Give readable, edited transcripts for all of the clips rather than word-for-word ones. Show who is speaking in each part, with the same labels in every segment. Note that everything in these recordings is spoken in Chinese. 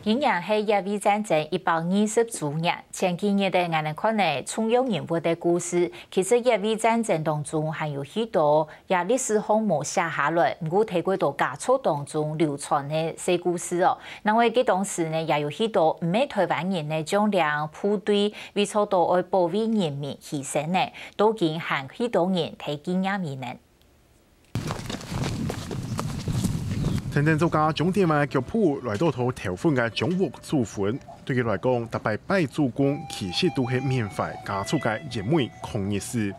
Speaker 1: 今年是越位战争120周年，前几年的我们看呢，重要人物的故事，其实越位战争当中还有许多也历史项目写下来，我睇过到家族当中流传的小故事哦。因为佢当时呢，也有许多唔係台灣人呢，將兩部隊為咗到愛保衛人民犧牲呢，都見行許多人睇經驗面呢。
Speaker 2: 真正做家重點嘅腳步來到頭條款嘅中國祖墳，對佢來講，特別拜祖公其實都係緬懷家族嘅一枚抗日史。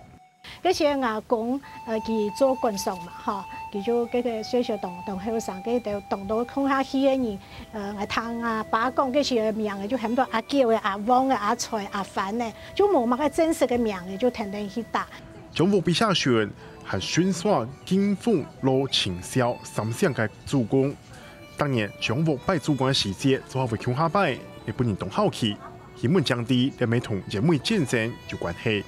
Speaker 3: 嗰時阿公佢做軍屬嘛，嚇，佢就嗰個小小同後生嗰度同到空下去嘅人，阿湯阿爸講嗰時嘅名嘅就很多阿嬌嘅、阿汪嘅、阿財、阿凡嘅，就冇乜個真實嘅名嘅，就天天去打。
Speaker 2: 中國筆下選係宣傳敬奉老情孝三項嘅祖公。當年中國拜祖公嘅時節，就係會向下拜，日本人都好奇，希望降低人們同人們戰爭有關係。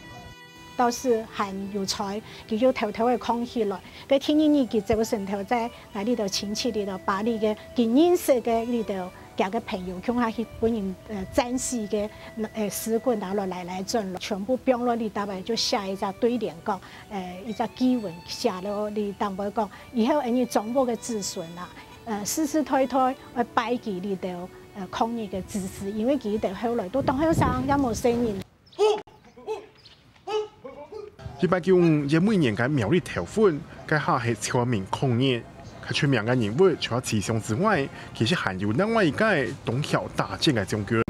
Speaker 3: 到時很有才，佢就偷偷嘅抗起來。佢天然佢走成頭在呢度親戚呢度，把呢個佢認識嘅呢度夾嘅朋友，向下去本人戰士嘅士官拿落來進落，全部標落嚟，大概就寫一隻對聯講，一隻祭文寫落嚟，當佢講以後人哋中國嘅子孫啊，世世代代去拜佢呢度抗日嘅志士，因為佢哋後來都當後生也冇生人。
Speaker 2: 195也每年嘅苗栗條款，佢下係全面抗日。佢出名嘅人物，除咗慈祥之外，其實還有另外一個東橋大戰嘅將軍。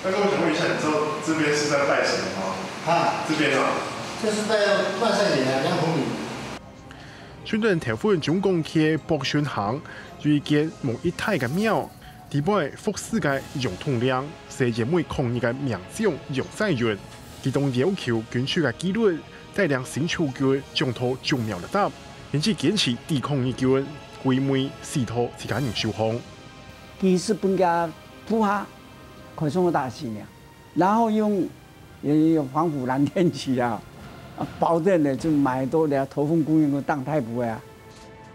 Speaker 2: 那我想問一下，你知道這邊是在拜什麼嗎？啊，這邊啊，
Speaker 4: 這是在萬善里啊，梁孔里。
Speaker 2: 宣傳條款總共喺博宣行有一間某一太嘅廟，地位服侍嘅楊同亮，是也每抗日嘅名將楊載元，其中要求捐出嘅紀律。帶領新球軍將頭重苗的答，因此堅持抵抗日軍，歸妹試圖自家人受傷。
Speaker 5: 其實本家部下快送到大西了，然後用防腐藍天旗啊，保證呢就買到了頭份供應個當太部啊。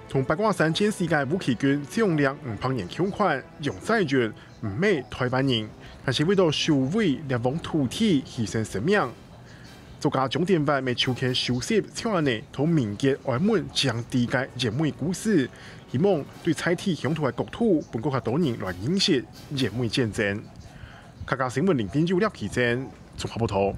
Speaker 2: 從八卦山建世界武器軍將領500年捐款，楊載元唔係台灣人，但是為咗守衛烈王土地犧牲生命。作家重點為抽起熟悉像安尼同民間愛們降低嘅人物故事，希望對採體鄉土嘅國土，本國較多人來認識人物戰爭。客家新聞林邊有了記者綜合報道。